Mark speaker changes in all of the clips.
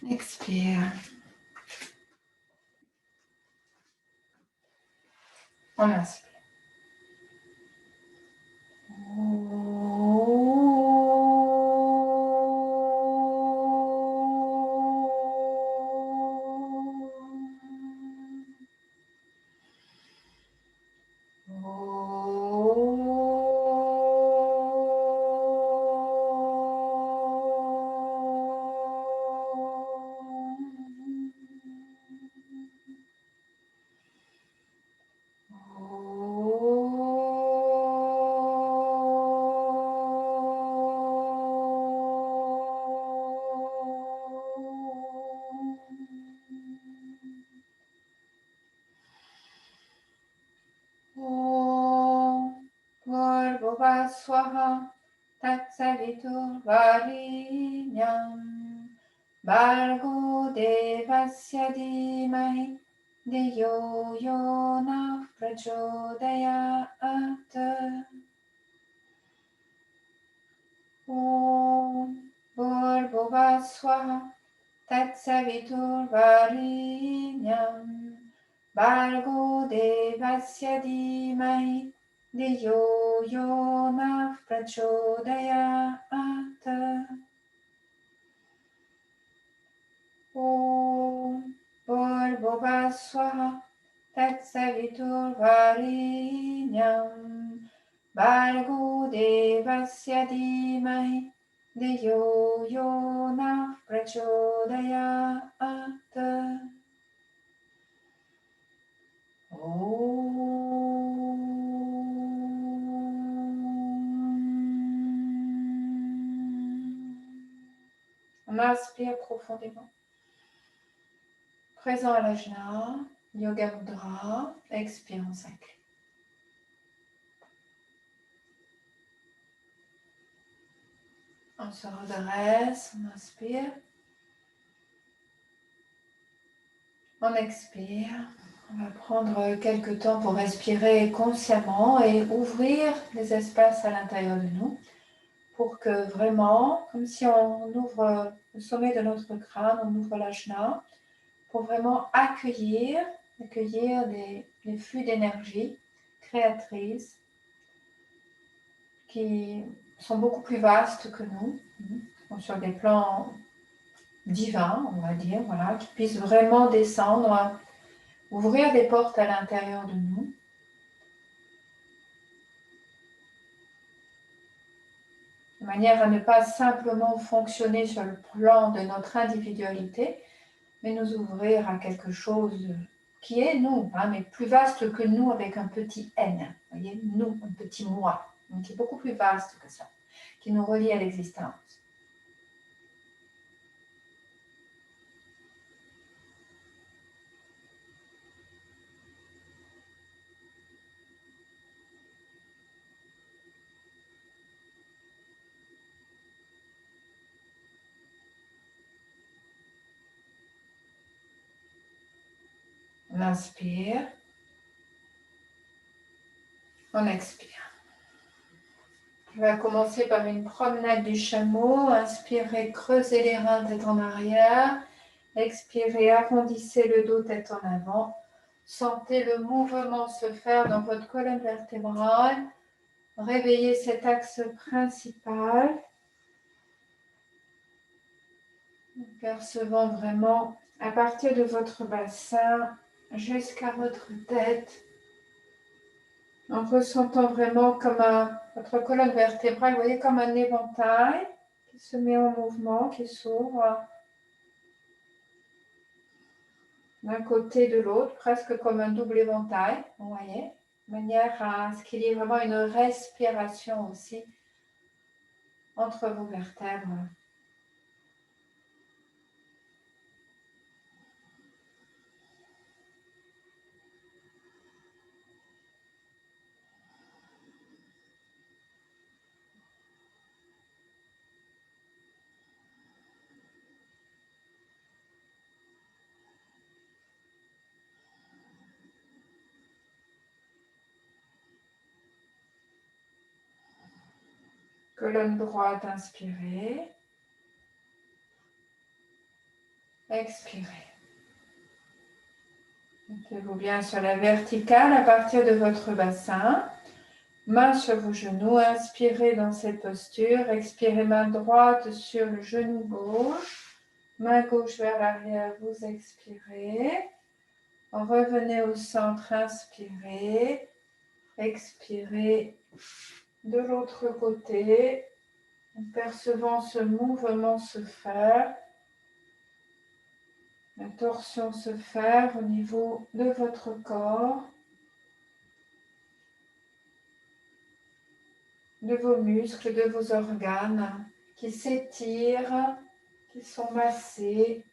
Speaker 1: Expire. On inspire. Swaha Tatsaviturvarenyam Bhargo Devasya Dhimahi Dhiyo Yona Prachodayat. Om Bhurvubhuva Swaha Tatsaviturvarenyam Bhargo Devasya Dhimahi Dhiyo Yona Prachodayat. Om Bhurvubhuva Swaha Tatsaviturvarenyam Bhargo Devasya Dhimahi Dhiyo Yona Prachodayat. On inspire profondément. Présent à l'ajna, Yoga Mudra, expire, on s'incline. On se redresse, on inspire. On expire. On va prendre quelques temps pour respirer consciemment et ouvrir les espaces à l'intérieur de nous pour que vraiment, comme si on ouvre le sommet de notre crâne, on ouvre l'ajna, pour vraiment accueillir des flux d'énergie créatrices qui sont beaucoup plus vastes que nous, sur des plans divins, on va dire, voilà, qui puissent vraiment descendre, ouvrir des portes à l'intérieur de nous. De manière à ne pas simplement fonctionner sur le plan de notre individualité, mais nous ouvrir à quelque chose qui est nous, mais plus vaste que nous avec un petit N. Vous voyez, nous, un petit moi, qui est beaucoup plus vaste que ça, qui nous relie à l'existence. On inspire. On expire. Je vais commencer par une promenade du chameau. Inspirez, creusez les reins tête en arrière. Expirez, arrondissez le dos tête en avant. Sentez le mouvement se faire dans votre colonne vertébrale. Réveillez cet axe principal. Percevant vraiment à partir de votre bassin jusqu'à votre tête. En ressentant vraiment comme votre colonne vertébrale, vous voyez comme un éventail qui se met en mouvement, qui s'ouvre d'un côté de l'autre, presque comme un double éventail, vous voyez, de manière à ce qu'il y ait vraiment une respiration aussi entre vos vertèbres. Colonne droite, inspirez. Expirez. Mettez-vous bien sur la verticale à partir de votre bassin. Main sur vos genoux, inspirez dans cette posture. Expirez, main droite sur le genou gauche. Main gauche vers l'arrière, vous expirez. Revenez au centre, inspirez. Expirez de l'autre côté, en percevant ce mouvement se faire. La torsion se faire au niveau de votre corps, de vos muscles, de vos organes qui s'étirent, qui sont massés.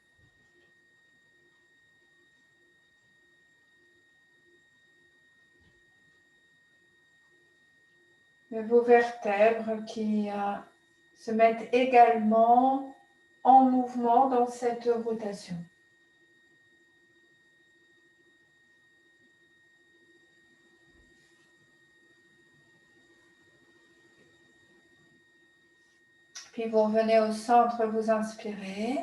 Speaker 1: De vos vertèbres qui se mettent également en mouvement dans cette rotation. Puis vous revenez au centre, vous inspirez.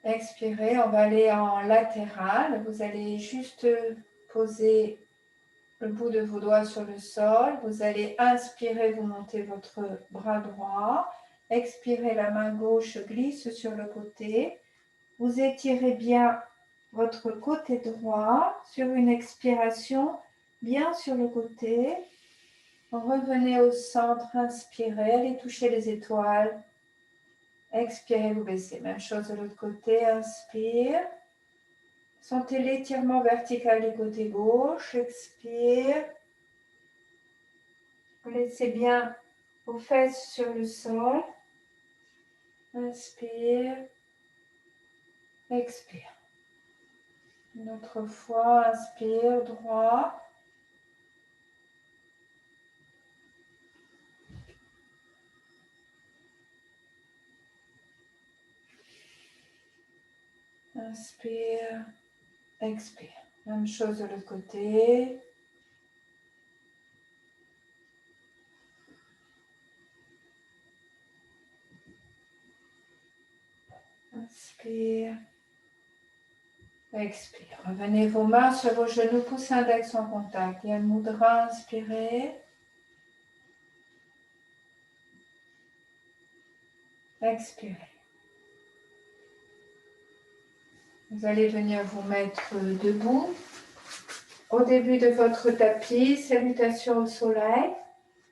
Speaker 1: Expirez, on va aller en latéral. Vous allez juste poser le bout de vos doigts sur le sol. Vous allez inspirer, vous montez votre bras droit. Expirez, la main gauche glisse sur le côté. Vous étirez bien votre côté droit sur une expiration, bien sur le côté. Revenez au centre, inspirez, allez toucher les étoiles. Expirez, vous baissez. Même chose de l'autre côté, inspire. Sentez l'étirement vertical du côté gauche, expire. Laissez bien vos fesses sur le sol. Inspire, expire. Une autre fois, inspire, droit. Inspire, expire. Même chose de l'autre côté. Inspire, expire. Revenez vos mains sur vos genoux, pouce index en contact. Yan Mudra, inspirez. Expirez. Vous allez venir vous mettre debout. Au début de votre tapis, salutation au soleil,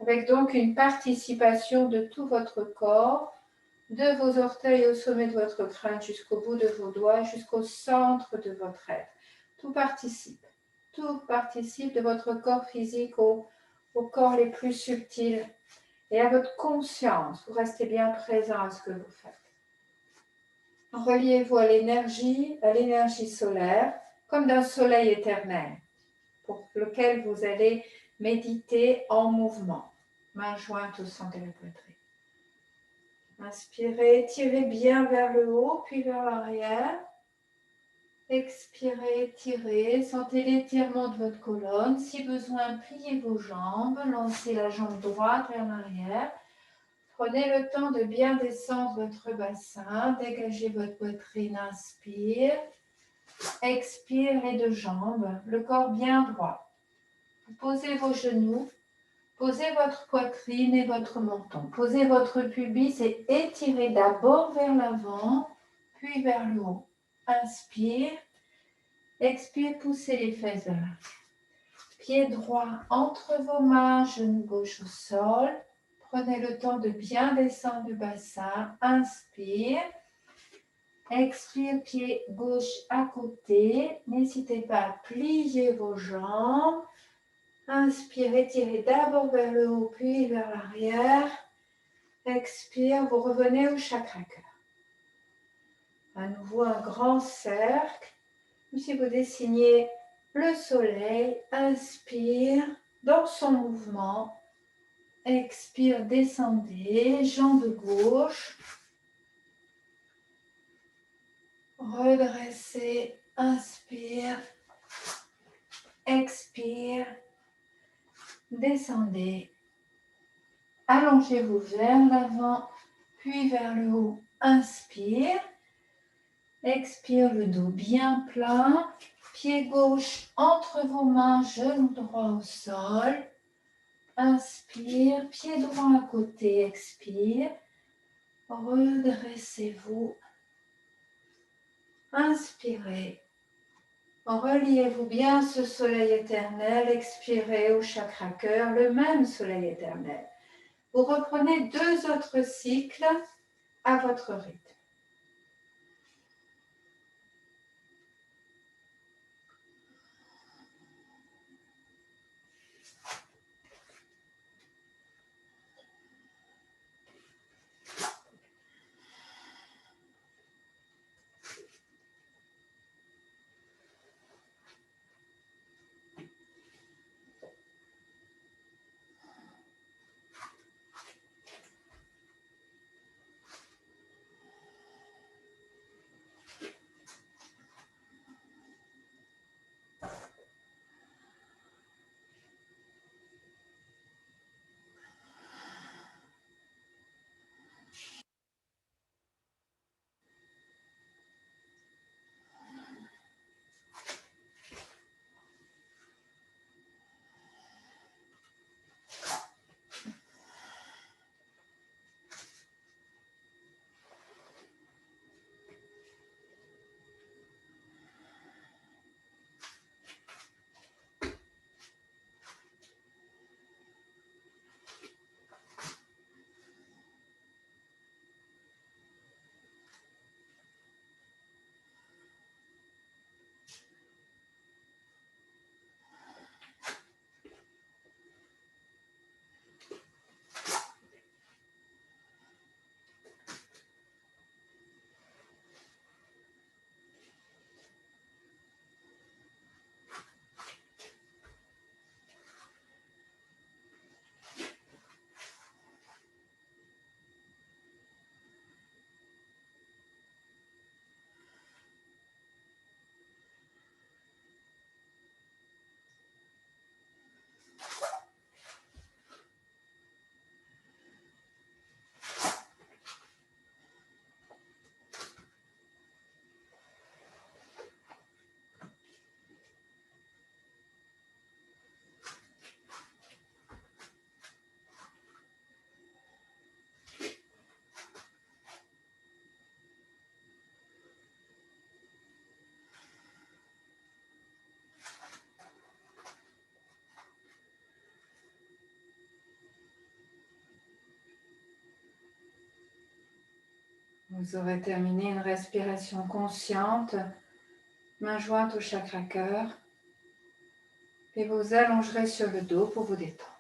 Speaker 1: avec donc une participation de tout votre corps, de vos orteils au sommet de votre crâne jusqu'au bout de vos doigts, jusqu'au centre de votre être. Tout participe de votre corps physique aux corps les plus subtils et à votre conscience. Vous restez bien présent à ce que vous faites. Reliez-vous à l'énergie solaire, comme d'un soleil éternel, pour lequel vous allez méditer en mouvement. Main jointe au centre de la poitrine. Inspirez, tirez bien vers le haut, puis vers l'arrière. Expirez, tirez, sentez l'étirement de votre colonne. Si besoin, pliez vos jambes, lancez la jambe droite vers l'arrière. Prenez le temps de bien descendre votre bassin, dégagez votre poitrine, inspire. Expire les deux jambes, le corps bien droit. Vous posez vos genoux, posez votre poitrine et votre menton. Posez votre pubis et étirez d'abord vers l'avant, puis vers le haut. Inspire. Expire, poussez les fesses vers l'avant. Pied droit entre vos mains, genou gauche au sol. Prenez le temps de bien descendre le bassin. Inspire. Expire, pied gauche à côté. N'hésitez pas à plier vos jambes. Inspire, étirez d'abord vers le haut, puis vers l'arrière. Expire, vous revenez au chakra cœur. À nouveau, un grand cercle. Comme si vous dessiniez le soleil. Inspire, dans son mouvement. Expire, descendez, jambe gauche. Redressez, inspire, expire, descendez. Allongez-vous vers l'avant, puis vers le haut. Inspire. Expire, le dos bien plat. Pied gauche entre vos mains, genou droit au sol. Inspire, pied droit à côté, expire. Redressez-vous. Inspirez. Reliez-vous bien ce soleil éternel. Expirez au chakra cœur, le même soleil éternel. Vous reprenez 2 autres cycles à votre rythme. Vous aurez terminé une respiration consciente, main jointe au chakra cœur, et vous allongerez sur le dos pour vous détendre.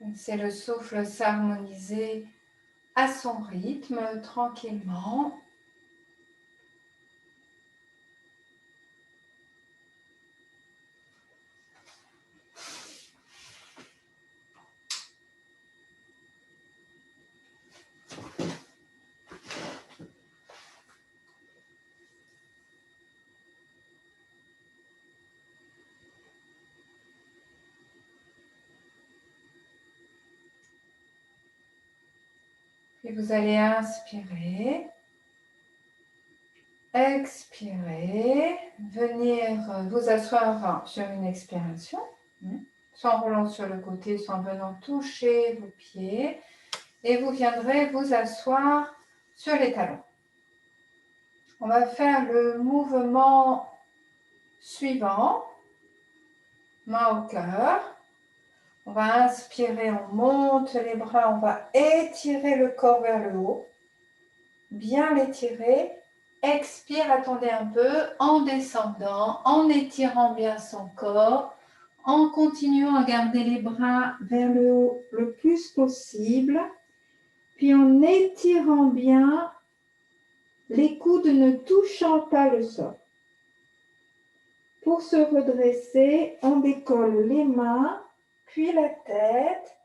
Speaker 1: Laissez le souffle s'harmoniser à son rythme, tranquillement. Puis vous allez inspirer, expirer, venir vous asseoir sur une expiration, soit en roulant sur le côté, soit en venant toucher vos pieds. Et vous viendrez vous asseoir sur les talons. On va faire le mouvement suivant, main au cœur. On va inspirer, on monte les bras, on va étirer le corps vers le haut. Bien l'étirer. Expire, attendez un peu, en descendant, en étirant bien son corps, en continuant à garder les bras vers le haut le plus possible, puis en étirant bien les coudes ne touchant pas le sol. Pour se redresser, on décolle les mains, puis la tête.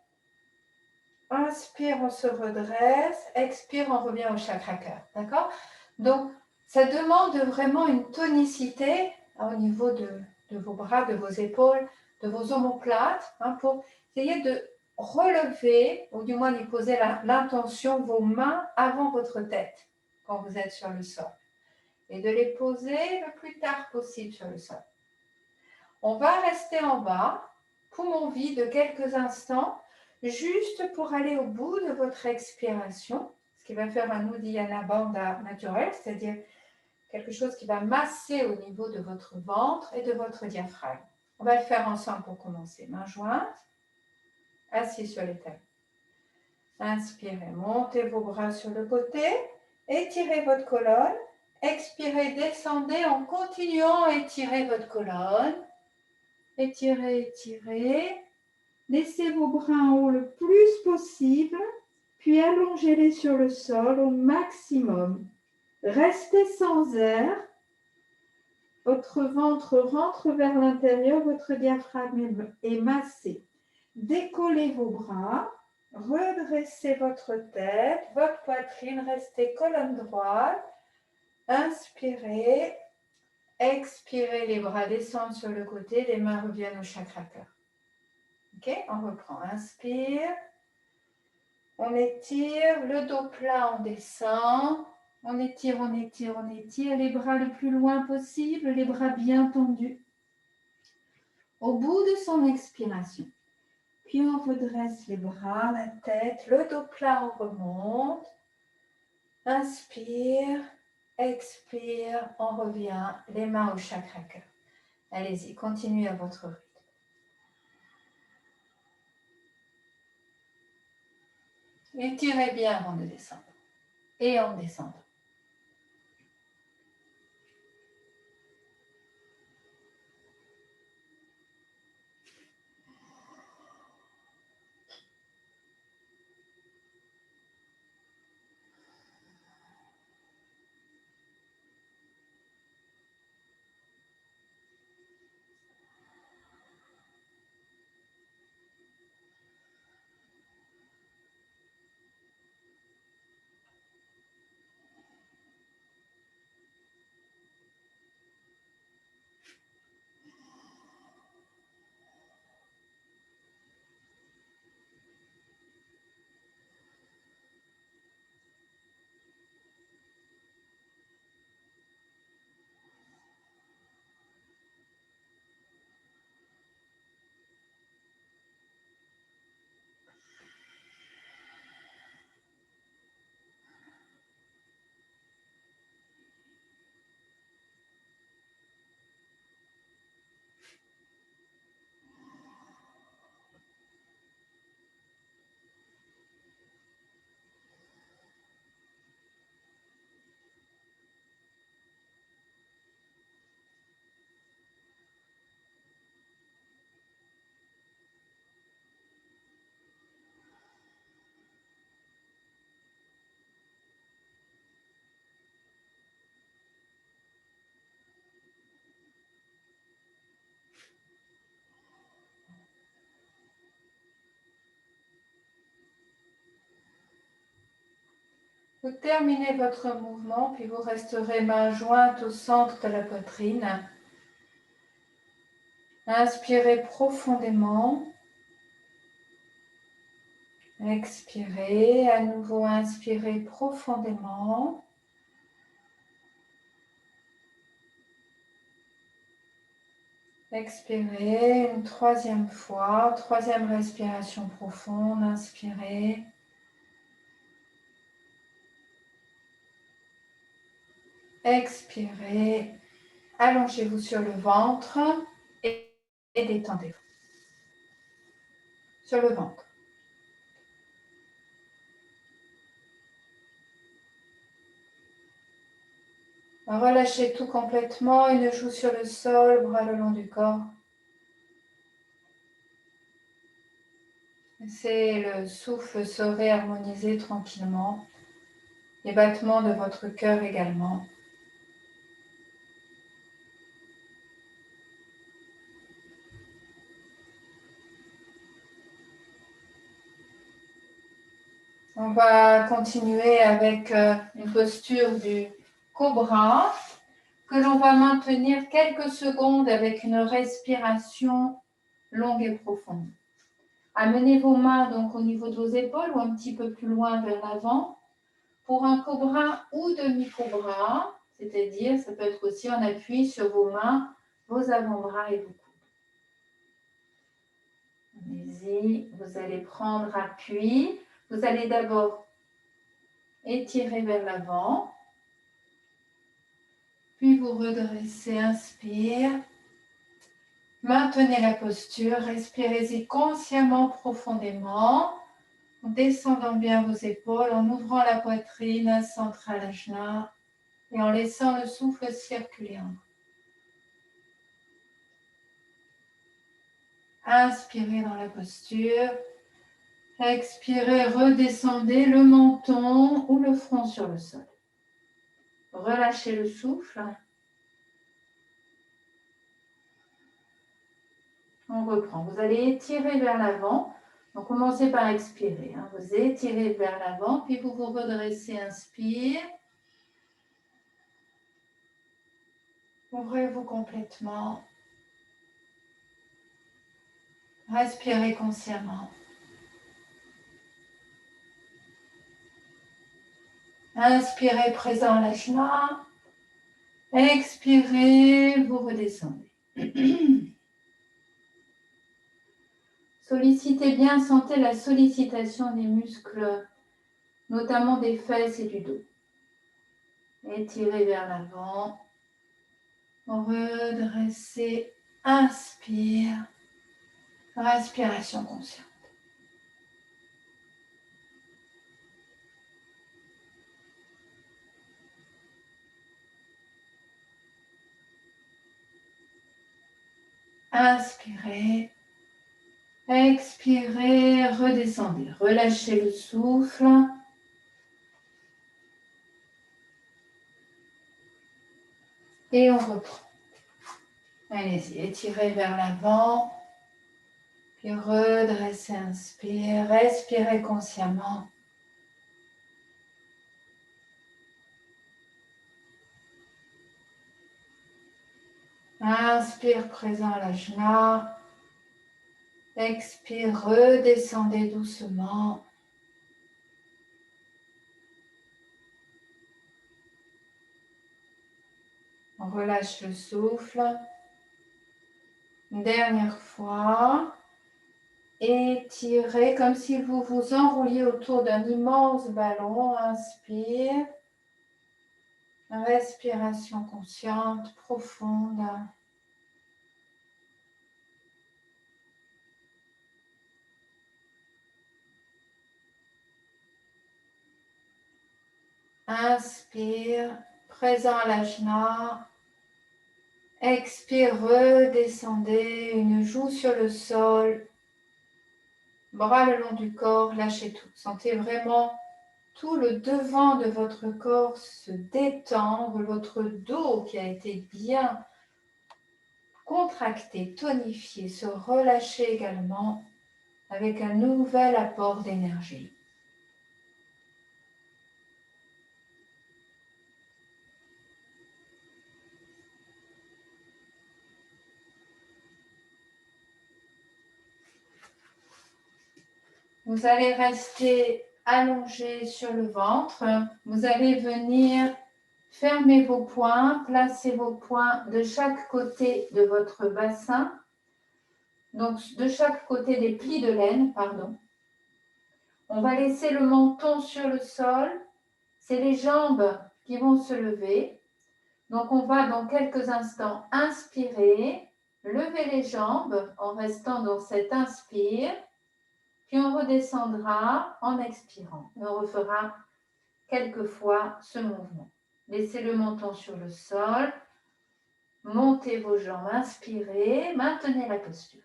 Speaker 1: Inspire, on se redresse. Expire, on revient au chakra cœur. D'accord? Donc, ça demande vraiment une tonicité au niveau de vos bras, de vos épaules, de vos omoplates, pour essayer de relever, ou du moins d'y poser l'intention, vos mains avant votre tête quand vous êtes sur le sol. Et de les poser le plus tard possible sur le sol. On va rester en bas, poumon vide quelques instants, juste pour aller au bout de votre expiration, ce qui va faire un Uddiyana Bandha naturel, c'est-à-dire quelque chose qui va masser au niveau de votre ventre et de votre diaphragme. On va le faire ensemble pour commencer. Mains jointes, assis sur les talons. Inspirez, montez vos bras sur le côté, étirez votre colonne. Expirez, descendez en continuant à étirer votre colonne. Étirez, étirez. Laissez vos bras en haut le plus possible, puis allongez-les sur le sol au maximum. Restez sans air. Votre ventre rentre vers l'intérieur, votre diaphragme est massé. Décollez vos bras, redressez votre tête, votre poitrine, restez colonne droite. Inspirez, expirez, les bras descendent sur le côté, les mains reviennent au chakra cœur. Ok, on reprend. Inspire. On étire, le dos plat, on descend. On étire, on étire, on étire. Les bras le plus loin possible, les bras bien tendus. Au bout de son expiration. Puis on redresse les bras, la tête, le dos plat, on remonte. Inspire, expire, on revient, les mains au chakra cœur. Allez-y, continuez à votre rythme. Étirez bien avant de descendre. Et en descendant. Vous terminez votre mouvement, puis vous resterez mains jointes au centre de la poitrine. Inspirez profondément. Expirez, à nouveau inspirez profondément. Expirez une troisième fois, troisième respiration profonde, inspirez. Expirez, allongez-vous sur le ventre et détendez-vous. Sur le ventre. Relâchez tout complètement, une joue sur le sol, bras le long du corps. Laissez le souffle se réharmoniser tranquillement. Les battements de votre cœur également. On va continuer avec une posture du cobra que l'on va maintenir quelques secondes avec une respiration longue et profonde. Amenez vos mains donc au niveau de vos épaules ou un petit peu plus loin vers l'avant pour un cobra ou demi-cobra, c'est-à-dire ça peut être aussi en appui sur vos mains, vos avant-bras et vos coudes. Allez-y, vous allez prendre appui. Vous allez d'abord étirer vers l'avant, puis vous redressez, inspire. Maintenez la posture, respirez-y consciemment, profondément, en descendant bien vos épaules, en ouvrant la poitrine, centre à l'ajna, et en laissant le souffle circuler en vous. Inspirez dans la posture, expirez, redescendez le menton ou le front sur le sol. Relâchez le souffle. On reprend. Vous allez étirer vers l'avant. Donc, commencez par expirer. Vous étirez vers l'avant, puis vous vous redressez. Inspire. Ouvrez-vous complètement. Respirez consciemment. Inspirez, présent l'ajna. Expirez, vous redescendez. Sollicitez bien, sentez la sollicitation des muscles, notamment des fesses et du dos. Étirez vers l'avant. Redressez, inspire. Respiration consciente. Inspirez. Expirez, redescendez. Relâchez le souffle. Et on reprend. Allez-y, étirez vers l'avant. Puis redressez, inspire. Respirez consciemment. Inspire, présent à l'ajna. Expire, redescendez doucement. On relâche le souffle. Une dernière fois. Étirez comme si vous vous enrouliez autour d'un immense ballon. Inspire. Respiration consciente, profonde. Inspire, présent à l'ajna. Expire, redescendez, une joue sur le sol. Bras le long du corps, lâchez tout. Sentez vraiment tout le devant de votre corps se détendre, votre dos qui a été bien contracté, tonifié, se relâcher également avec un nouvel apport d'énergie. Vous allez rester allongé sur le ventre. Vous allez venir fermer vos poings, placer vos poings de chaque côté de votre bassin. Donc, de chaque côté des plis de laine, pardon. On va laisser le menton sur le sol. C'est les jambes qui vont se lever. Donc, on va dans quelques instants inspirer, lever les jambes en restant dans cet inspire. Puis on redescendra en expirant. Et on refera quelques fois ce mouvement. Laissez le menton sur le sol. Montez vos jambes, inspirez. Maintenez la posture.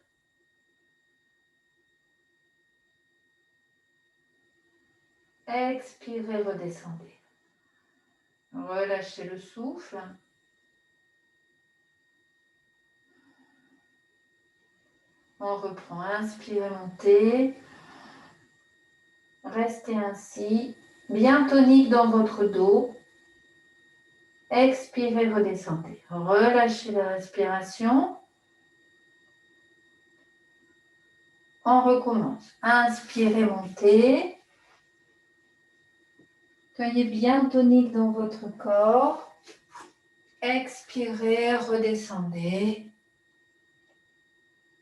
Speaker 1: Expirez, redescendez. Relâchez le souffle. On reprend. Inspirez, montez. Restez ainsi, bien tonique dans votre dos. Expirez, redescendez. Relâchez la respiration. On recommence. Inspirez, montez. Soyez bien tonique dans votre corps. Expirez, redescendez.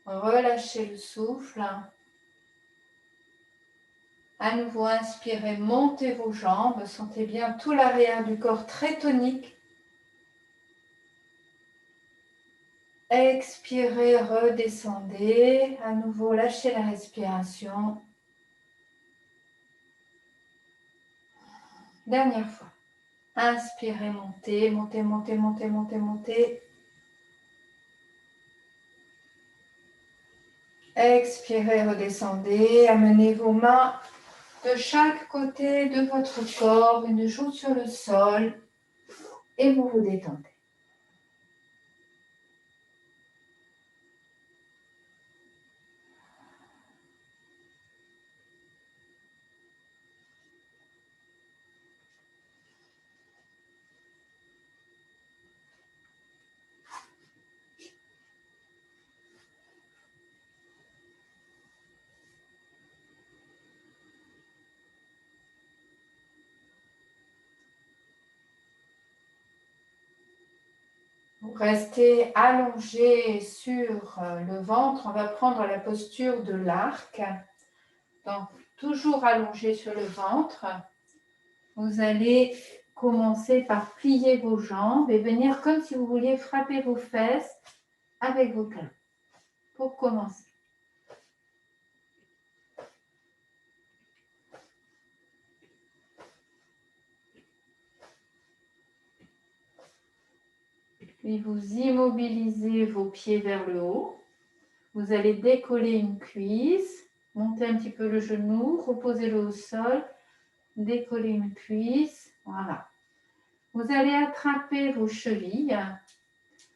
Speaker 1: Relâchez le souffle. À nouveau, inspirez, montez vos jambes. Sentez bien tout l'arrière du corps très tonique. Expirez, redescendez. À nouveau, lâchez la respiration. Dernière fois. Inspirez, montez, montez, montez, montez, montez, montez. Expirez, redescendez. Amenez vos mains de chaque côté de votre corps, une joue sur le sol et vous vous détendez. Vous restez allongé sur le ventre. On va prendre la posture de l'arc. Donc, toujours allongé sur le ventre. Vous allez commencer par plier vos jambes et venir comme si vous vouliez frapper vos fesses avec vos talons. Pour commencer. Puis vous immobilisez vos pieds vers le haut. Vous allez décoller une cuisse, monter un petit peu le genou, reposez-le au sol, décoller une cuisse. Voilà. Vous allez attraper vos chevilles.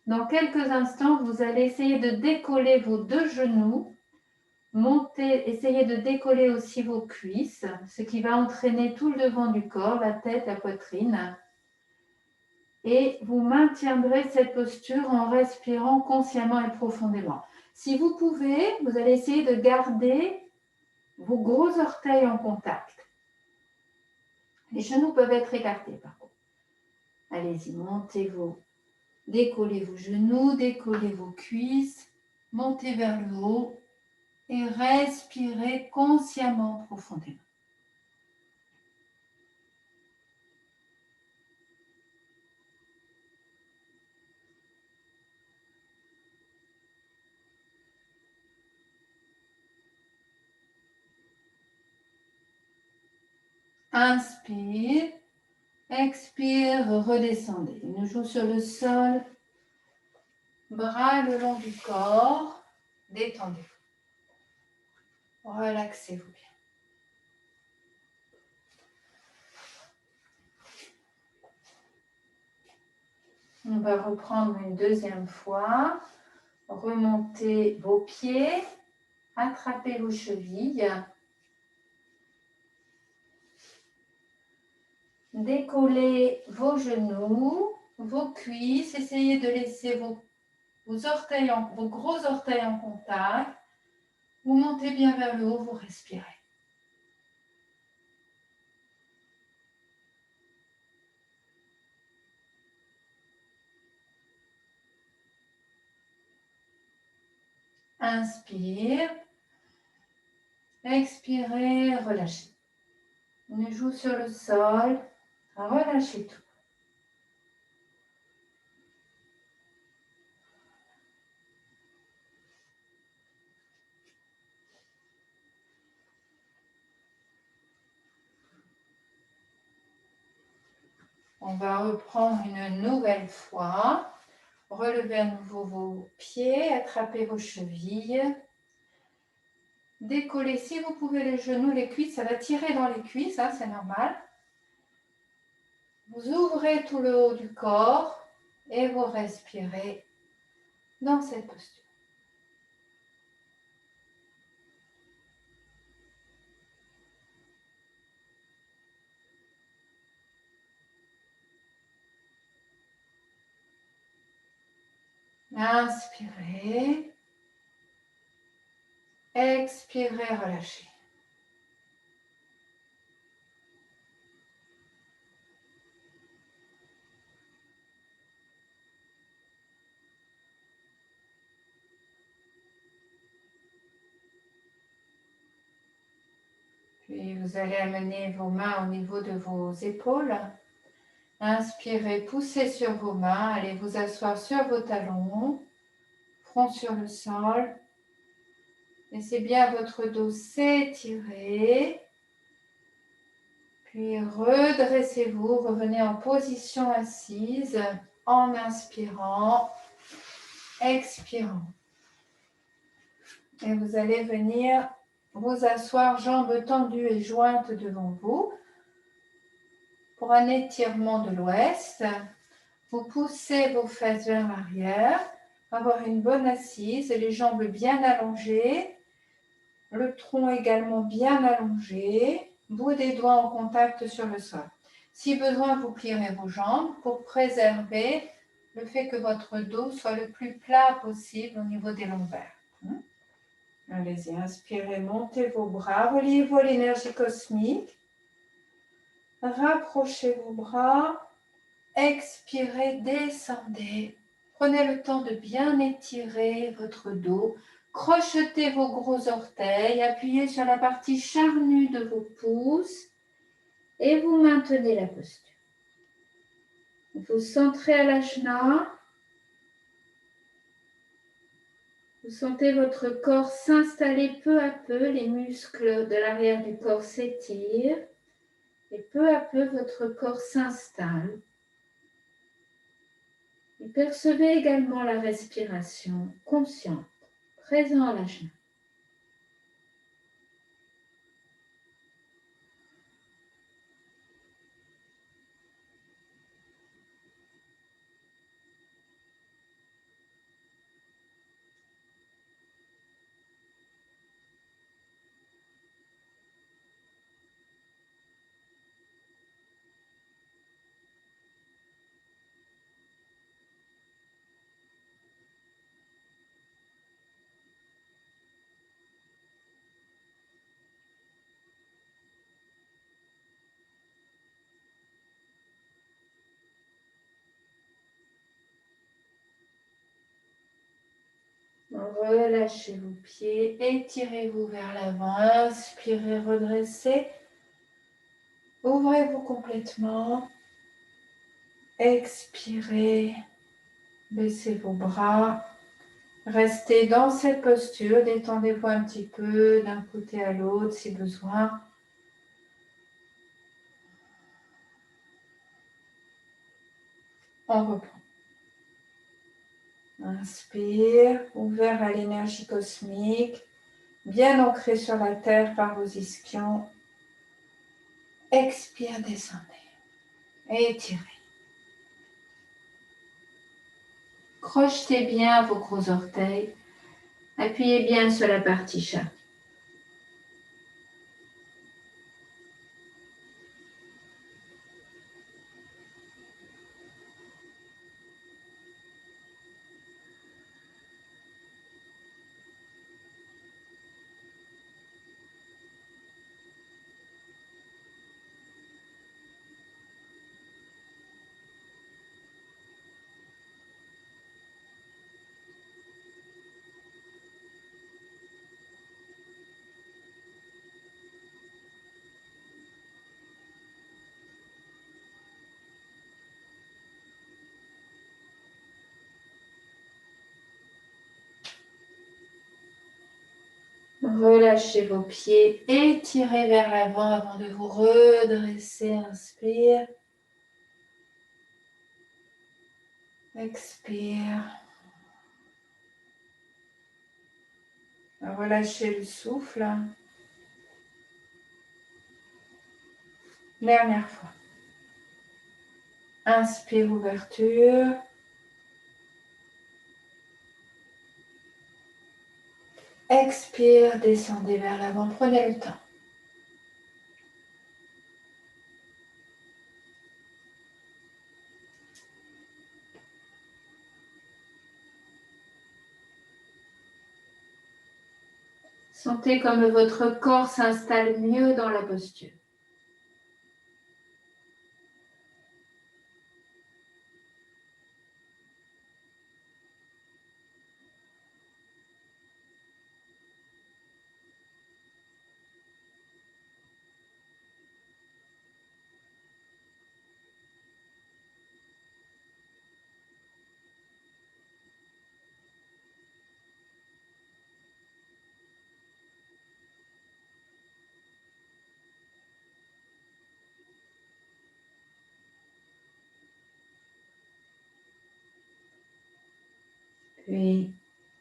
Speaker 1: Dans quelques instants, vous allez essayer de décoller vos deux genoux. Montez, essayez de décoller aussi vos cuisses, ce qui va entraîner tout le devant du corps, la tête, la poitrine. Et vous maintiendrez cette posture en respirant consciemment et profondément. Si vous pouvez, vous allez essayer de garder vos gros orteils en contact. Les genoux peuvent être écartés par contre. Allez-y, décollez vos genoux, décollez vos cuisses, montez vers le haut et respirez consciemment profondément. Inspire, expire, redescendez. Une joue sur le sol, bras le long du corps, détendez-vous. Relaxez-vous bien. On va reprendre une deuxième fois. Remontez vos pieds, attrapez vos chevilles. Décollez vos genoux, vos cuisses. Essayez de laisser vos gros orteils en contact. Vous montez bien vers le haut, vous respirez. Inspire. Expirez, relâchez. Une joue sur le sol. Relâchez tout. On va reprendre une nouvelle fois. Relevez à nouveau vos pieds, attrapez vos chevilles. Décollez si vous pouvez les genoux, les cuisses, ça va tirer dans les cuisses, hein, c'est normal. Vous ouvrez tout le haut du corps et vous respirez dans cette posture. Inspirez. Expirez, relâchez. Puis vous allez amener vos mains au niveau de vos épaules. Inspirez, poussez sur vos mains, allez vous asseoir sur vos talons, front sur le sol. Laissez bien votre dos s'étirer. Puis redressez-vous, revenez en position assise en inspirant, expirant. Et vous allez venir vous asseoir jambes tendues et jointes devant vous. Pour un étirement de l'ouest, vous poussez vos fesses vers l'arrière, avoir une bonne assise, les jambes bien allongées, le tronc également bien allongé, bout des doigts en contact sur le sol. Si besoin, vous plierez vos jambes pour préserver le fait que votre dos soit le plus plat possible au niveau des lombaires. Allez-y, inspirez, montez vos bras, reliez-vous à l'énergie cosmique. Rapprochez vos bras. Expirez, descendez. Prenez le temps de bien étirer votre dos. Crochetez vos gros orteils, appuyez sur la partie charnue de vos pouces et vous maintenez la posture. Vous centrez à l'ajna. Vous sentez votre corps s'installer peu à peu, les muscles de l'arrière du corps s'étirent et peu à peu votre corps s'installe. Et percevez également la respiration consciente, présent à l'ajna. Relâchez vos pieds, étirez-vous vers l'avant, inspirez, redressez. Ouvrez-vous complètement. Expirez, baissez vos bras. Restez dans cette posture, détendez-vous un petit peu d'un côté à l'autre si besoin. On reprend. Inspire, ouvert à l'énergie cosmique, bien ancré sur la terre par vos ischions. Expire, descendez. Étirez. Crochetez bien vos gros orteils. Appuyez bien sur la partie chat. Relâchez vos pieds, étirez vers l'avant avant de vous redresser. Inspire. Expire. Relâchez le souffle. Dernière fois. Inspire, ouverture. Expire, descendez vers l'avant. Prenez le temps. Sentez comme votre corps s'installe mieux dans la posture. Puis,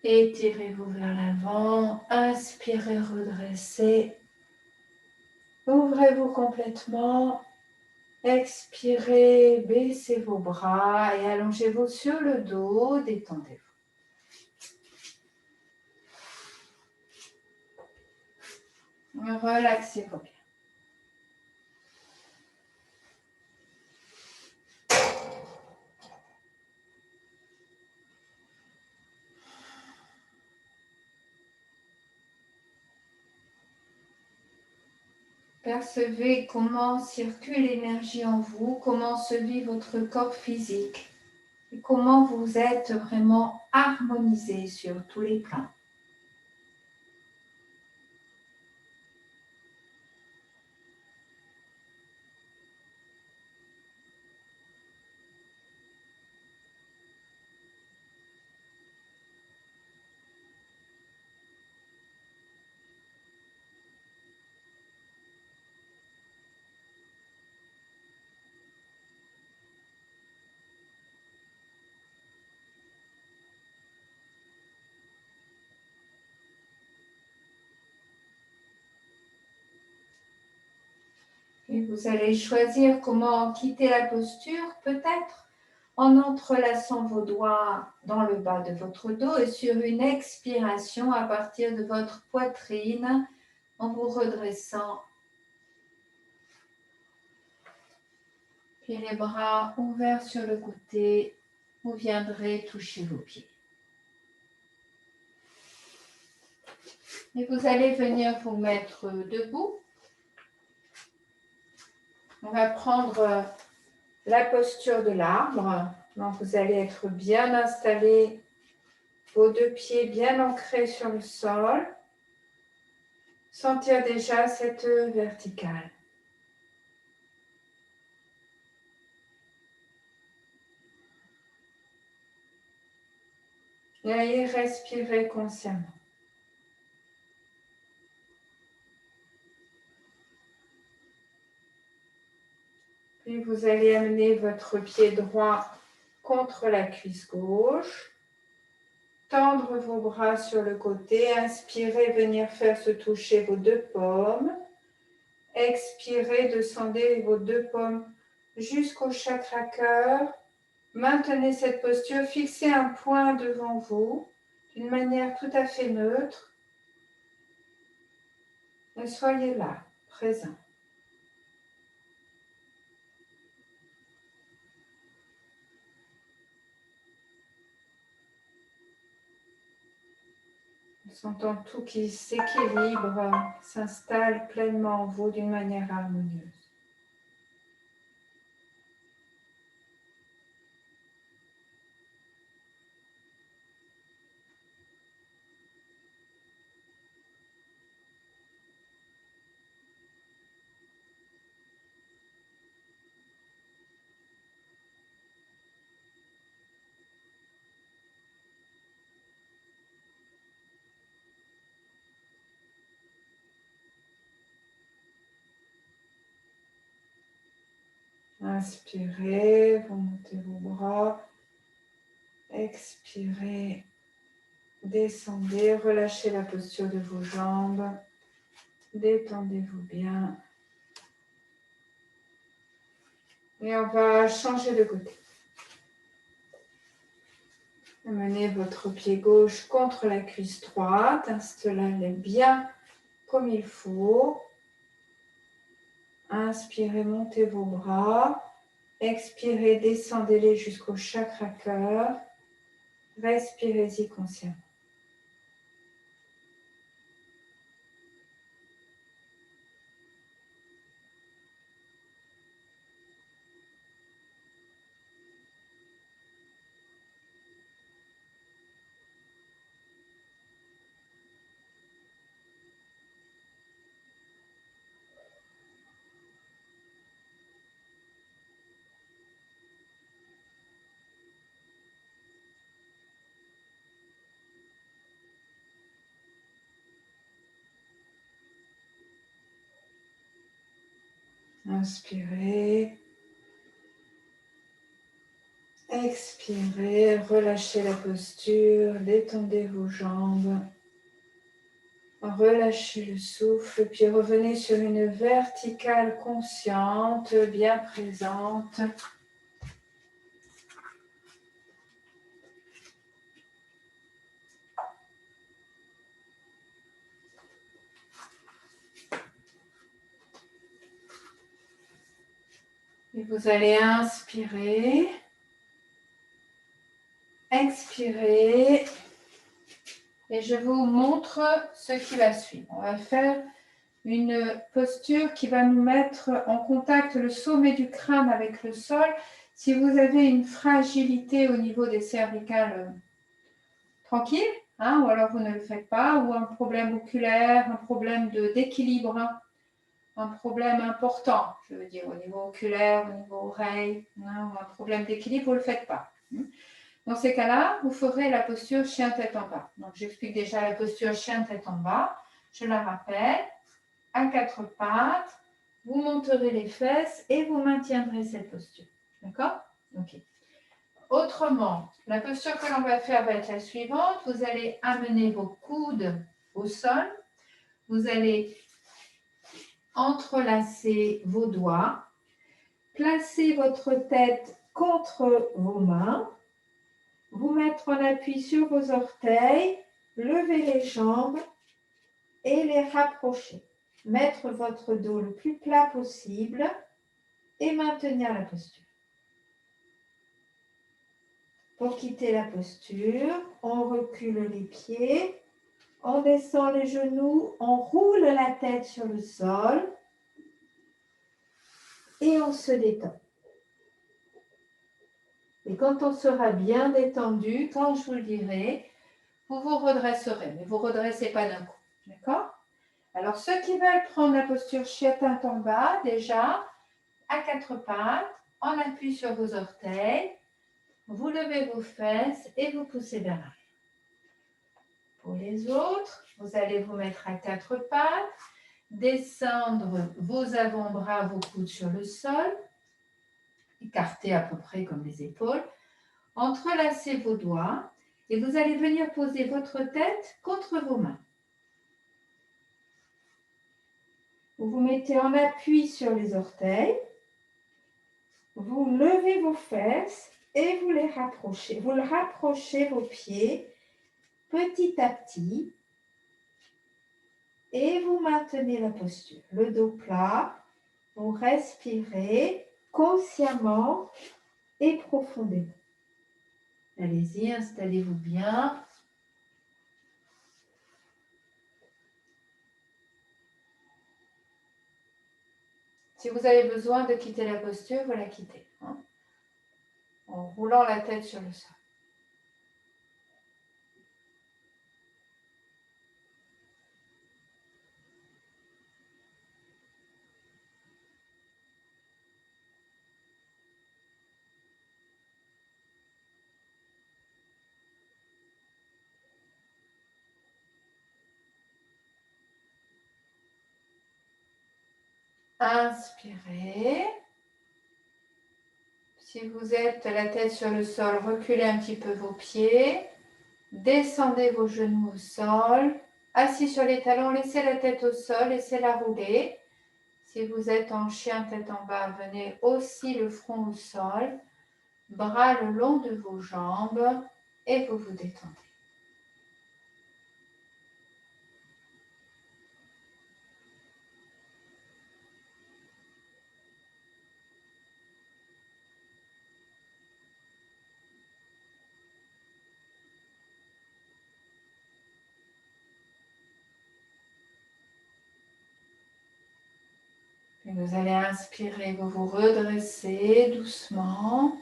Speaker 1: étirez-vous vers l'avant. Inspirez, redressez. Ouvrez-vous complètement. Expirez, baissez vos bras et allongez-vous sur le dos. Détendez-vous. Relaxez-vous bien. Percevez comment circule l'énergie en vous, comment se vit votre corps physique et comment vous êtes vraiment harmonisé sur tous les plans. Et vous allez choisir comment quitter la posture, peut-être en entrelaçant vos doigts dans le bas de votre dos et sur une expiration à partir de votre poitrine, en vous redressant. Puis les bras ouverts sur le côté, vous viendrez toucher vos pieds. Et vous allez venir vous mettre debout. On va prendre la posture de l'arbre. Donc vous allez être bien installé, vos deux pieds bien ancrés sur le sol. Sentir déjà cette verticale. Et allez respirer consciemment. Puis vous allez amener votre pied droit contre la cuisse gauche. Tendre vos bras sur le côté. Inspirez, venir faire se toucher vos deux paumes. Expirez, descendez vos deux paumes jusqu'au chakra cœur. Maintenez cette posture. Fixez un point devant vous d'une manière tout à fait neutre. Et soyez là, présent. Sentant tout qui s'équilibre, s'installe pleinement en vous d'une manière harmonieuse. Inspirez, vous montez vos bras. Expirez, Descendez, relâchez la posture de vos jambes. Détendez-vous bien. Et on va changer de côté. Amenez votre pied gauche contre la cuisse droite. Installez bien comme il faut. Inspirez, montez vos bras. Expirez, descendez-les jusqu'au chakra cœur. Respirez-y consciemment. Inspirez. Expirez, relâchez la posture, détendez vos jambes. Relâchez le souffle, puis revenez sur une verticale consciente, bien présente. Et vous allez inspirer, expirer, et je vous montre ce qui va suivre. On va faire une posture qui va nous mettre en contact le sommet du crâne avec le sol. Si vous avez une fragilité au niveau des cervicales, tranquille, hein, ou alors vous ne le faites pas, ou un problème oculaire, un problème d'équilibre, un problème important, je veux dire, au niveau oculaire, au niveau oreille, hein, ou un problème d'équilibre, vous ne le faites pas. Dans ces cas-là, vous ferez la posture chien tête en bas. Donc, j'explique déjà la posture chien tête en bas. Je la rappelle. À quatre pattes, vous monterez les fesses et vous maintiendrez cette posture. D'accord? Ok. Autrement, la posture que l'on va faire va être la suivante. Vous allez amener vos coudes au sol. Vous allez entrelacer vos doigts. Placer votre tête contre vos mains. Vous mettre en appui sur vos orteils. Lever les jambes et les rapprocher. Mettre votre dos le plus plat possible et maintenir la posture. Pour quitter la posture, on recule les pieds, on descend les genoux, on roule la tête sur le sol et on se détend. Et quand on sera bien détendu, quand je vous le dirai, vous vous redresserez, mais vous ne redressez pas d'un coup. D'accord? Alors, ceux qui veulent prendre la posture chien tête en bas, déjà, à quatre pattes, en appui sur vos orteils, vous levez vos fesses et vous poussez vers l'arrière. Pour les autres, vous allez vous mettre à quatre pattes, descendre vos avant-bras, vos coudes sur le sol, écarter à peu près comme les épaules, entrelacer vos doigts et vous allez venir poser votre tête contre vos mains. Vous vous mettez en appui sur les orteils, vous levez vos fesses et vous les rapprochez. Vous rapprochez vos pieds petit à petit et vous maintenez la posture. Le dos plat, vous respirez consciemment et profondément. Allez-y, installez-vous bien. Si vous avez besoin de quitter la posture, vous la quittez, hein, en roulant la tête sur le sol. Inspirez. Si vous êtes la tête sur le sol, reculez un petit peu vos pieds. Descendez vos genoux au sol. Assis sur les talons, laissez la tête au sol, laissez-la rouler. Si vous êtes en chien tête en bas, venez aussi le front au sol. Bras le long de vos jambes et vous vous détendez. Et vous allez inspirer, vous vous redressez doucement.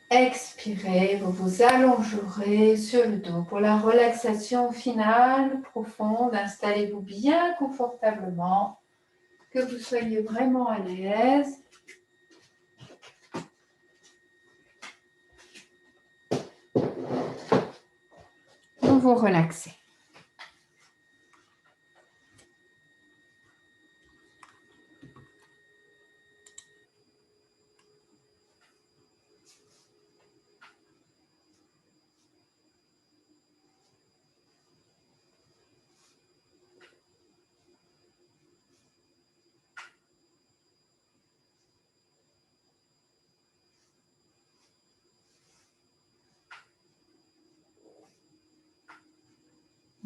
Speaker 1: Expirez, vous vous allongerez sur le dos. Pour la relaxation finale profonde, installez-vous bien confortablement, que vous soyez vraiment à l'aise. Vous vous relaxez.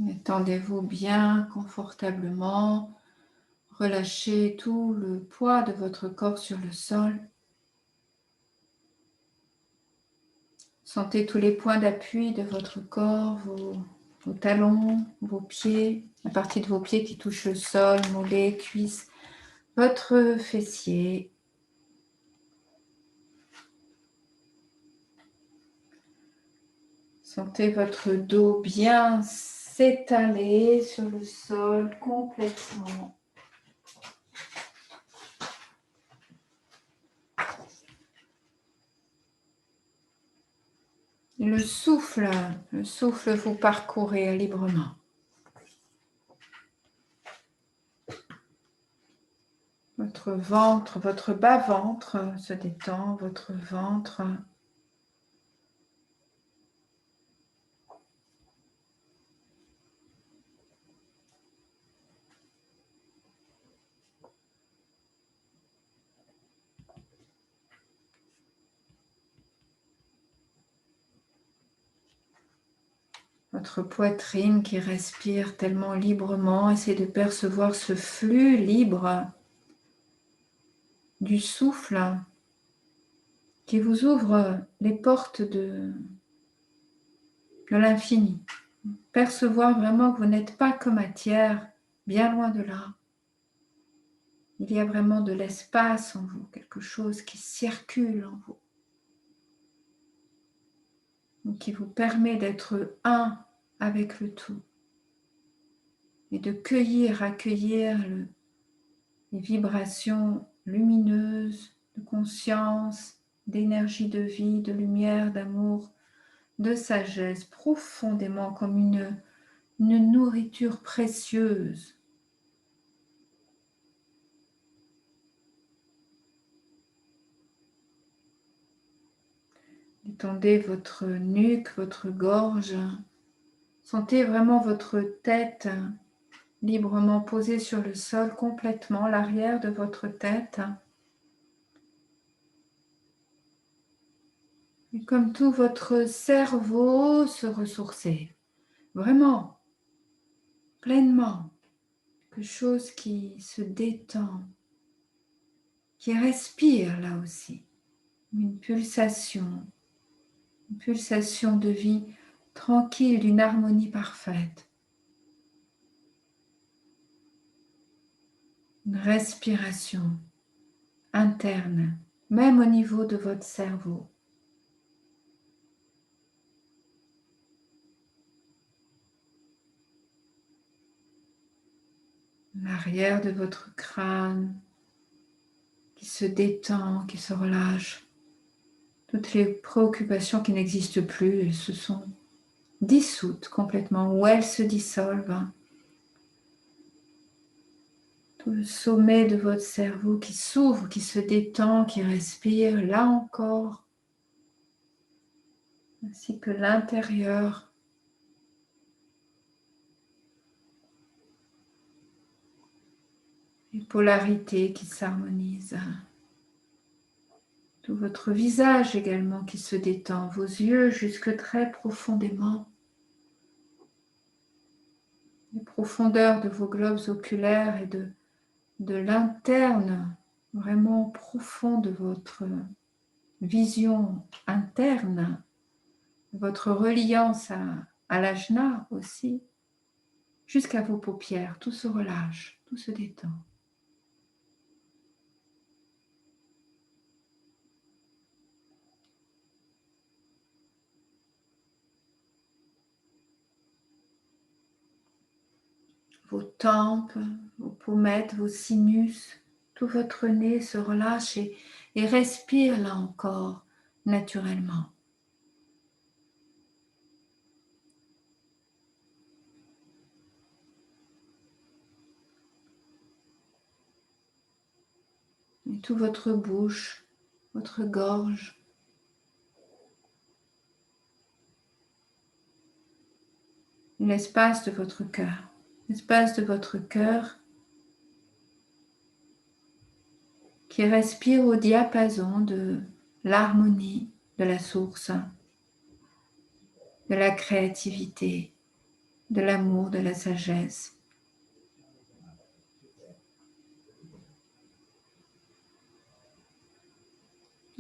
Speaker 1: Étendez-vous bien confortablement. Relâchez tout le poids de votre corps sur le sol. Sentez tous les points d'appui de votre corps, vos talons, vos pieds, la partie de vos pieds qui touche le sol, mollets, cuisses, votre fessier. Sentez votre dos bien s'étaler sur le sol complètement. Le souffle vous parcourez librement. Votre ventre, votre bas-ventre se détend, votre ventre. Votre poitrine qui respire tellement librement. Essayez de percevoir ce flux libre du souffle qui vous ouvre les portes de l'infini. Percevoir vraiment que vous n'êtes pas que matière, bien loin de là. Il y a vraiment de l'espace en vous, quelque chose qui circule en vous, qui vous permet d'être un avec le tout et de accueillir les vibrations lumineuses de conscience, d'énergie de vie, de lumière, d'amour, de sagesse, profondément comme une nourriture précieuse. Détendez votre nuque, votre gorge. Sentez vraiment votre tête librement posée sur le sol, complètement l'arrière de votre tête. Et comme tout votre cerveau se ressourcer. Vraiment, pleinement. Quelque chose qui se détend, qui respire là aussi. Une pulsation de vie tranquille, d'une harmonie parfaite. Une respiration interne, même au niveau de votre cerveau. L'arrière de votre crâne qui se détend, qui se relâche. Toutes les préoccupations qui n'existent plus, elles se sont dissoutes complètement, ou elles se dissolvent. Tout le sommet de votre cerveau qui s'ouvre, qui se détend, qui respire, là encore. ainsi que l'intérieur. Les polarités qui s'harmonisent. Tout votre visage également qui se détend, vos yeux jusque très profondément. Les profondeurs de vos globes oculaires et de l'interne, vraiment profond de votre vision interne, votre reliance à l'ajna aussi, jusqu'à vos paupières, tout se relâche, tout se détend. Vos tempes, vos pommettes, vos sinus, tout votre nez se relâche et respire là encore naturellement. Et tout votre bouche, votre gorge. L'espace de votre cœur. L'espace de votre cœur qui respire au diapason de l'harmonie de la source, de la créativité, de l'amour, de la sagesse.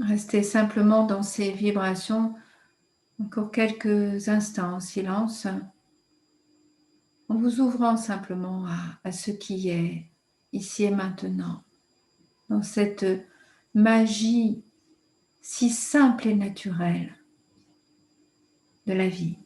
Speaker 1: Restez simplement dans ces vibrations encore quelques instants en silence, en vous ouvrant simplement à ce qui est ici et maintenant, dans cette magie si simple et naturelle de la vie.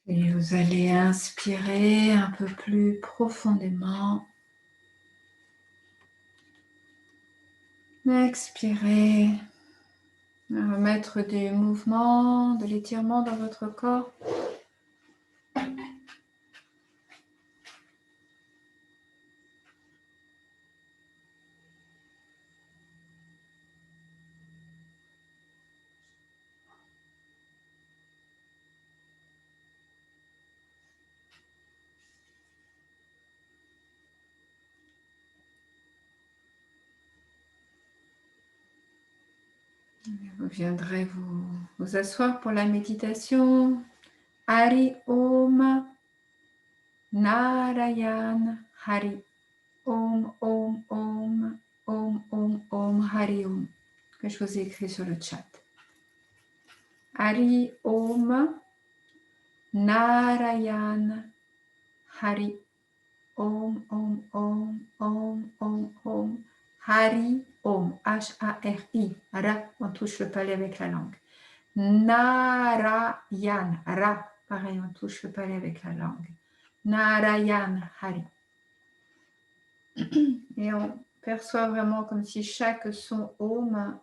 Speaker 1: Et vous allez inspirer un peu plus profondément. Expirez. Remettre du mouvement, de l'étirement dans votre corps. Vous viendrez vous asseoir pour la méditation. Hari Om Narayan Hari Om Om Om Om Om Om Hari Om, que je vous ai écrit sur le chat. Hari Om Narayan Hari Om Om Om Om Om Om Hari Om H-A-R-I. Ra, on touche le palais avec la langue. Narayan, Ra, pareil, on touche le palais avec la langue. Narayan Hari. Et on perçoit vraiment comme si chaque son Om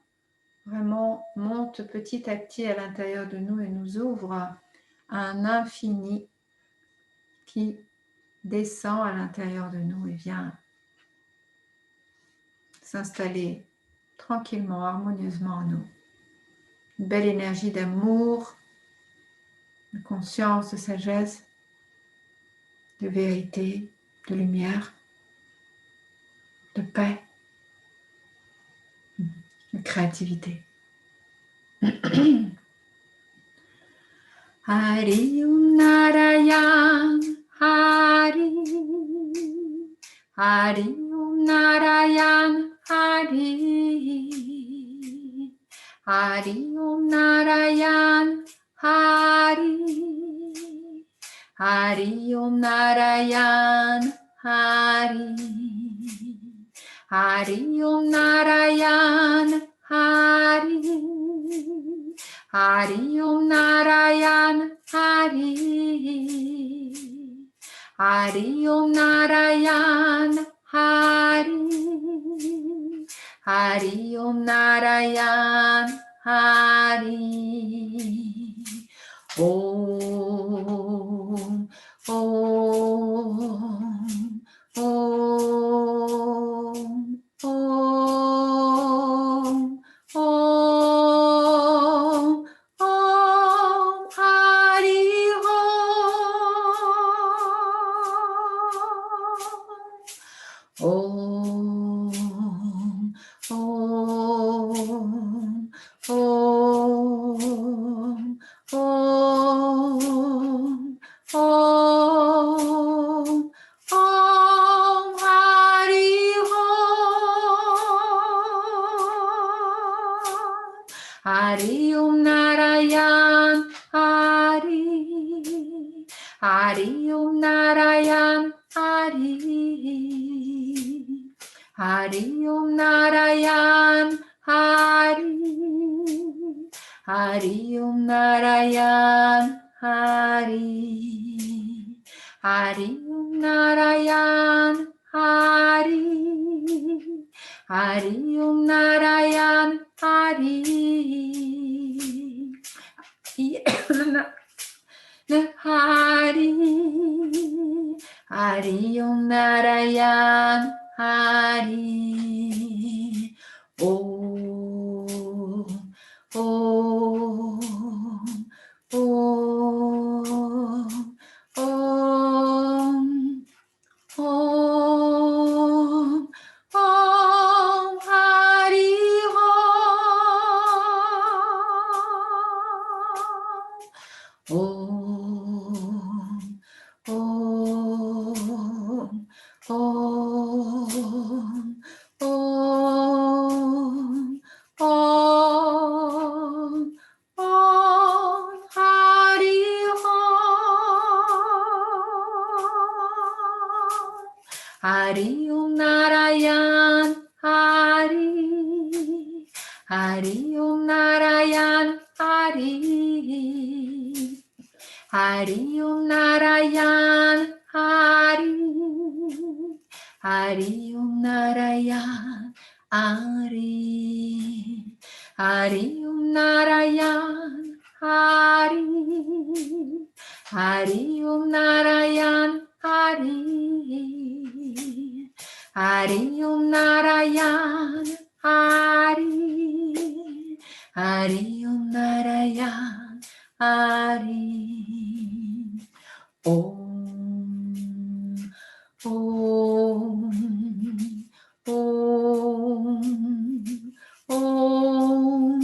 Speaker 1: vraiment monte petit à petit à l'intérieur de nous et nous ouvre à un infini qui descend à l'intérieur de nous et vient s'installer tranquillement, harmonieusement en nous. Une belle énergie d'amour, de conscience, de sagesse, de vérité, de lumière, de paix, de créativité. Hari Om Narayan Hari Hari Om Narayan Hari Hari Om Narayan Hari Hari Om Narayan Hari Hari Om Narayan Hari Hari Om Narayan Hari Hari Om Narayan Hari Hari Om Narayan Hari Om Om Om Om Om Om Hari Om Om Om Om Om Om Hari Hari Om Narayan Hari Hari Om Narayan Hari Hari Om Narayan Hari Hari Om Narayan Hari Hari Om Narayan Hari Hari Om Narayan Hari Hari Hari Om Narayan Hari Om Om Om Om Om Om Hari Om Om Om Om Om Om Hari Hari Om Narayan Hari Hari Om Narayan Hari Hari Om Narayan Hari, Hari Om Narayan Hari, Hari Om Narayan Hari, Hari Om Narayan Hari, Hari Om Narayan Hari, Hari Om Narayan Hari. Om, Om, Om, Om,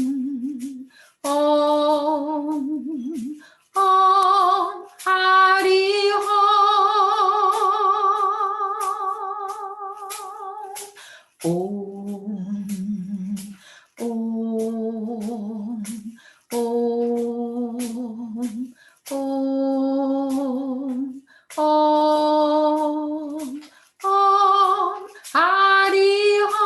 Speaker 1: Om, Om, Hari Om, Om, Om, Om, Om, Om, Hari Om,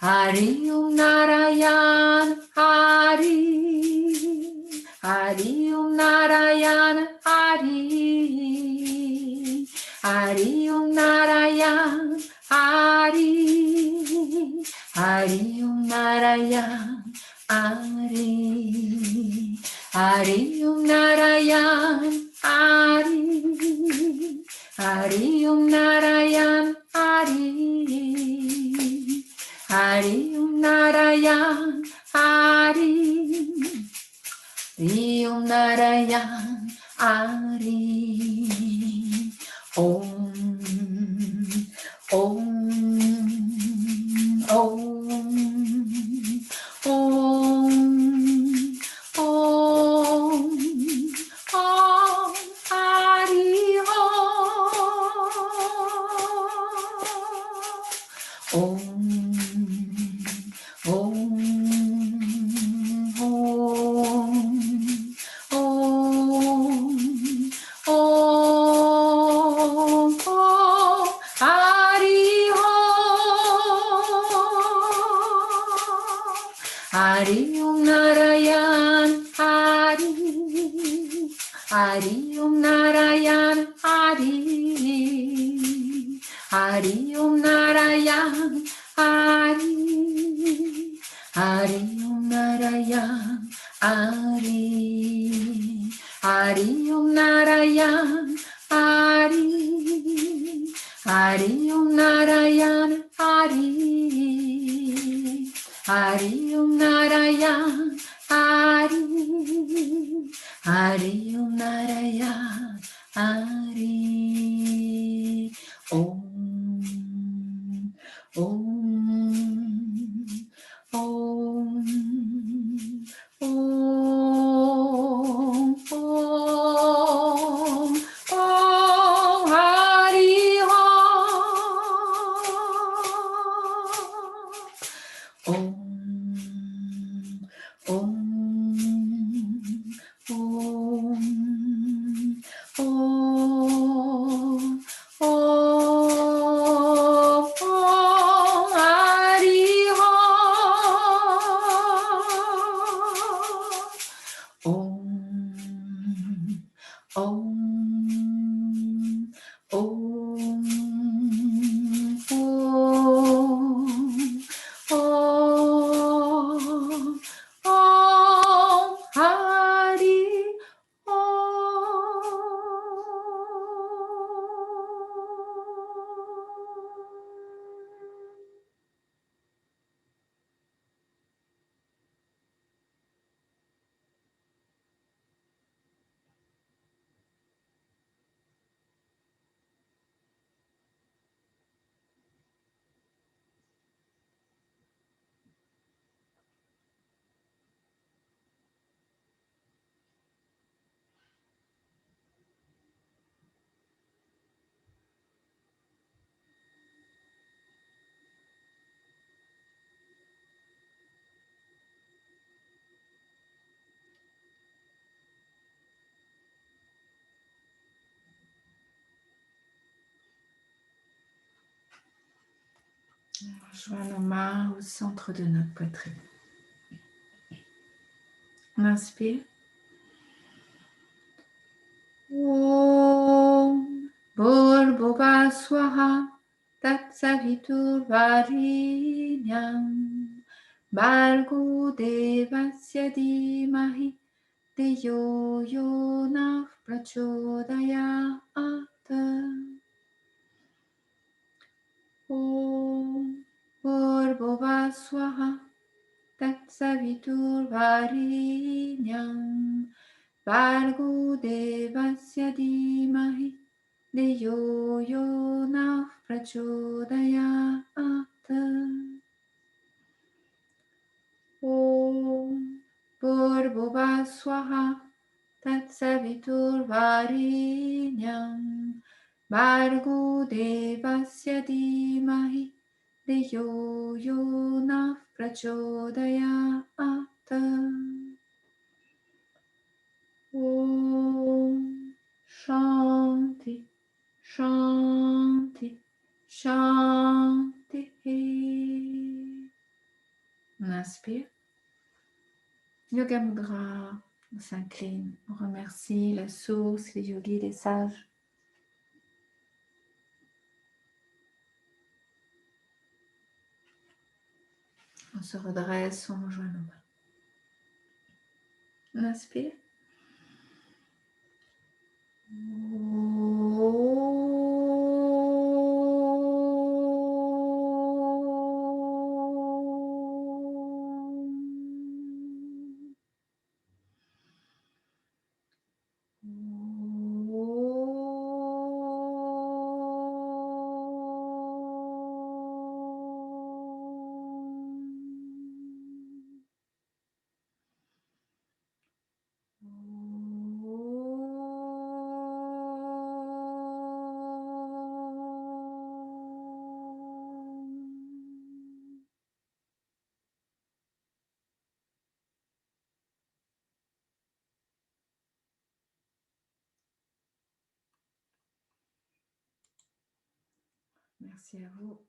Speaker 1: Hari Om Narayan Hari, Hari Om Narayan Hari, Hari Om Narayan Hari, Hari Om Narayan Hari, Hari Om Narayan Hari, Hari Om Narayan Hari, Hari Om Narayan Hari, Hari Om Narayan Hari. Om, Om, Om, Om, Om, Om, Hari Om. Om, Om, Om, Om, Om, Hari Hari Om Narayan Hari, Hari Om Narayan Hari, Hari Om Narayan Hari, Hari Om Narayan Hari, Hari Om Narayan Hari, Hari Om Narayan Hari, Hari Om Narayan Hari, Hari Om Narayan Hari. Om, Om, Om, Om, Om, Om, Hari Om. Om, Om, Om, Om, Om, Hari Om. Om, Om, Om, Om, Hari Joins nos mains au centre de notre poitrine. On inspire. Om Bhurrbhuva Swaha Tatsaviturvarenyam Bhargo Devasya Dhimahi Dhiyo Yo Nः Prachodayat. Om Bhurrbhuva Swaha Tatsaviturvarenyam Bhargo Devasya Dhimahi Dhiyo Yo Nः Prachodayat. Om Bhurrbhuva Swaha Tatsaviturvarenyam Bhargo Devasya Dhimahi Dhiyo Yo Nः Prachodayat. Om Shanti Shanti Shanti. On inspire. Yoga Mudra. On s'incline. On remercie la source, les yogis, les sages. On se redresse, on rejoint nos mains. On inspire. Merci à vous.